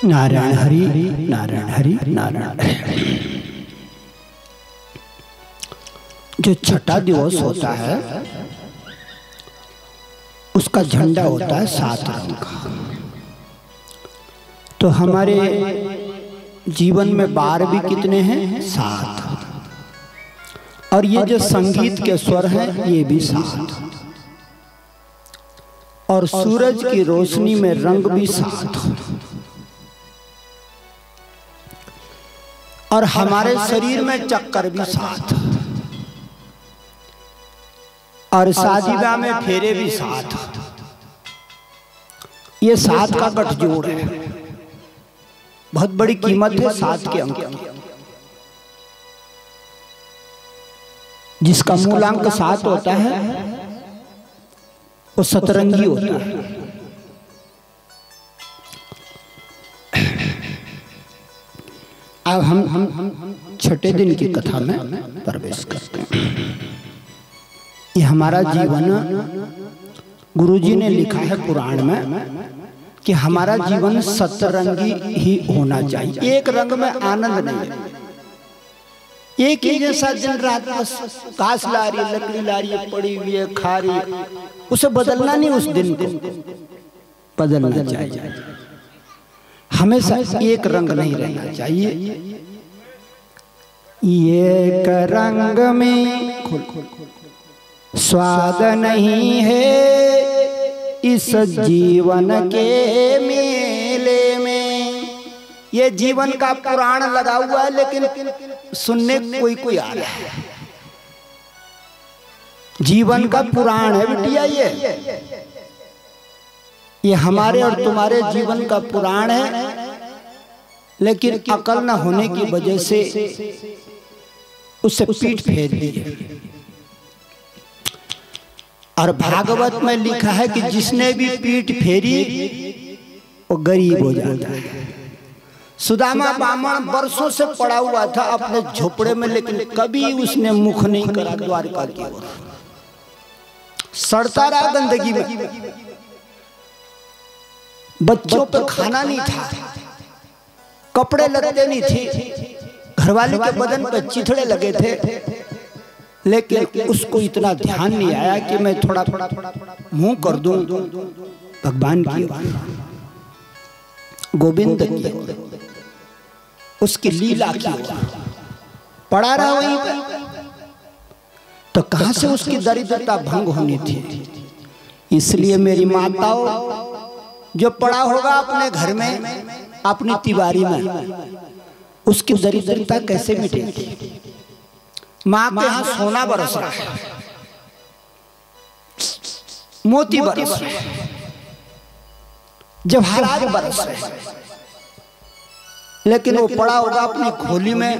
नारायण हरि नारायण हरि नारायण। जो छठा दिवस होता है उसका झंडा होता है 7 रंग का। तो हमारे जीवन में बार भी कितने हैं? 7। और ये जो संगीत के स्वर हैं ये भी 7। और सूरज की रोशनी में रंग भी 7। और हमारे शरीर में चक्कर भी 7। और शादी ब्याह में फेरे भी 7। ये 7 का गठजोड़ है। बहुत बड़ी कीमत है 7 के अंक की। जिसका मूलांक 7 होता है वो सतरंगी होता है। अब हम छठे दिन की कथा में प्रवेश करते हैं। ये हमारा जीवन गुरुजी ने लिखा है पुराण में कि हमारा जीवन सतरंगी ही होना चाहिए। एक रंग में आनंद नहीं है। एक ही जैसा दिन रात बस घास ला रही है, लकड़ी ला रही है, पड़ी हुई है, खा रही है, उसे बदलना नहीं। उस दिन को बदलना चाहिए। हमेशा एक रंग नहीं रहना चाहिए। एक रंग में स्वाद नहीं है इस जीवन के मेले में। ये जीवन का पुराण लगा हुआ है लेकिन सुनने कोई आ रहा है। जीवन का पुराण है बिटिया ये हमारे और तुम्हारे जीवन का पुराण है। लेकिन अकल न होने की वजह से उससे पीठ फेर दी है। और भागवत में लिखा है कि जिसने भी पीठ फेरी वो गरीब हो जाता है। सुदामा ब्राह्मण वर्षों से पड़ा हुआ था अपने झोपड़े में, लेकिन कभी उसने मुख नहीं करा द्वारका की ओर। सड़ता रहा गंदगी में। बच्चों पे खाना नहीं था, कपड़े लत्ते नहीं थे, घरवाले के बदन पे चिथड़े लगे थे, लेकिन उसको इतना ध्यान नहीं आया कि मैं थोड़ा मुंह कर दूं भगवान की गोविंद की, उसकी लीला की पड़ा रहा वहीं पर। तो कहां से उसकी दरिद्रता भंग होनी थी। इसलिए मेरी माताओं, जो पड़ा होगा अपने घर में अपनी तिवारी में, उसकी दरिद्रता कैसे मिटेगी? माँ के यहाँ सोना बरस रहा है, मोती बरस रहे हैं, जवाहरात बरस रहे हैं, लेकिन वो पड़ा होगा अपनी खोली में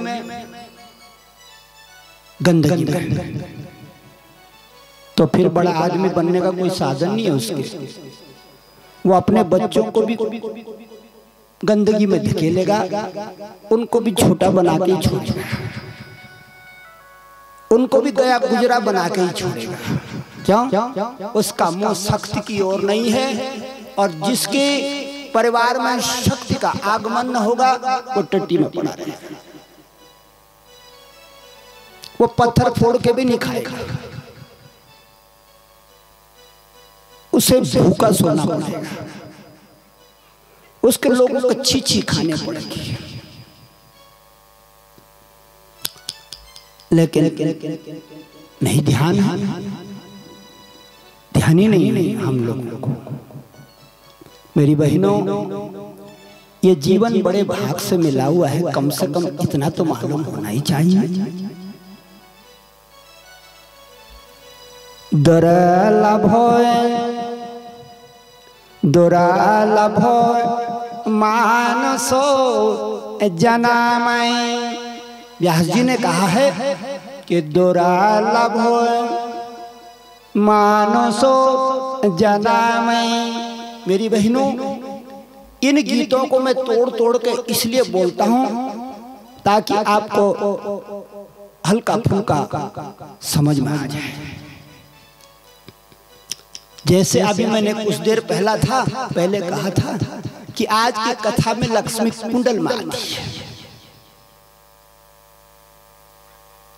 गंदगी में। तो फिर बड़ा आदमी बनने का कोई साधन नहीं है उसके। वो अपने बच्चों को भी गंदगी में धकेलेगा, उनको भी छोटा बना के ही छोड़ेगा, उनको भी गया गुजरा बना के ही छोड़ेगा। क्यों? उसका मुंह शक्ति की ओर नहीं है। और जिसके परिवार में शक्ति का आगमन न होगा वो टट्टी में पड़ा रहेगा। वो पत्थर फोड़ के भी नहीं खाएगा, उसे भूखा सोना पड़ेगा, उसके लोगों को छी खाने पड़ेगी। लेकिन नहीं ध्यान ही नहीं हम लोगों को। मेरी बहनों, ये जीवन बड़े भाग से मिला हुआ है, कम से कम इतना तो मालूम होना ही चाहिए। दुर्लभ मानसो जनामय। व्यास जी ने कहा है कि दुर्लभ मानसो जनामय। मेरी बहनों, इन गीतों को मैं तोड़ तोड़ के इसलिए बोलता हूं ताकि आपको हल्का फुल्का समझ में आ जाए। जैसे अभी मैंने कुछ देर पहले कहा था कि आज की कथा में लक्ष्मी कुंडल में आती है।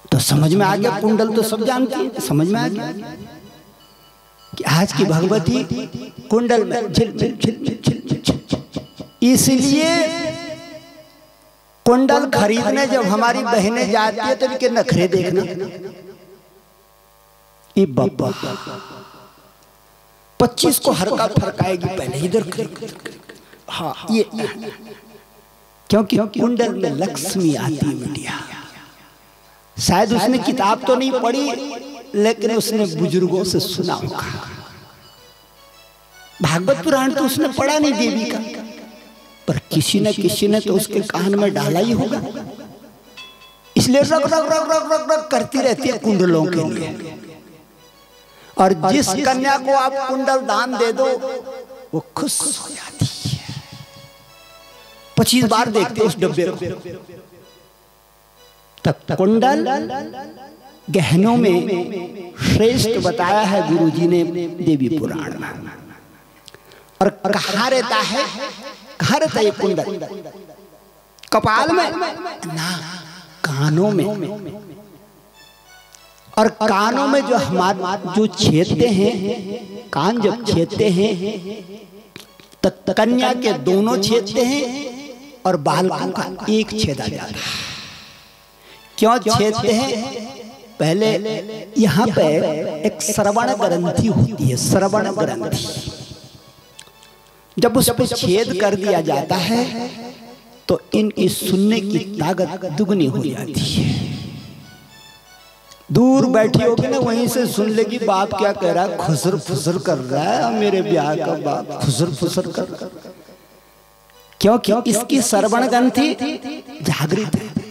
तो समझ में आ गया, कुंडल तो सब जानते हैं, समझ में आ गया कि आज की भगवती कुंडल में झिल झिल झिल झिल झिल झिल। इसलिए कुंडल खरीदने जब हमारी बहनें जाती है तो इनके नखरे देखना, ये बाबा 25 को हरका फरकाएगी, पहले इधर हाँ ये क्योंकि कुंडल में लक्ष्मी आती है बिटिया। शायद उसने किताब तो नहीं पढ़ी लेकिन उसने बुजुर्गों से सुना होगा। भागवत पुराण तो उसने पढ़ा नहीं देवी का, पर किसी ने तो उसके कान में डाला ही होगा। इसलिए रग रग रग रग रग रग करती रहती है कुंडलों के लिए। और जिस कन्या को आप कुंडल दान दे दो वो खुश हो जाती है। 25 बार देखते उस डब्बे को। तब कुंडल गहनों में श्रेष्ठ बताया है गुरुजी ने देवी पुराण में। और कहाँ रहता है, कहाँ रहता है ये कुंडल? कपाल में ना, कानों में। और कानों में जो हमारे जो छेदते हैं, कान जब छेदते हैं तो कन्या के दोनों छेदते हैं और बालकों का एक छेदा जाता है। क्यों छेदते हैं? पहले यहाँ पे एक श्रवण ग्रंथि होती है, श्रवण ग्रंथि। जब उस पर छेद कर दिया जाता है तो इनकी सुनने की ताकत दुगनी हो जाती है। दूर बैठी होगी ना, वहीं से सुन लेगी बाप क्या कह रहा है, खुसर फुसर कर रहा है मेरे ब्याह का बाप, खुसर फुसर कर। क्यों? इसकी श्रवण ग्रंथि जागृत है।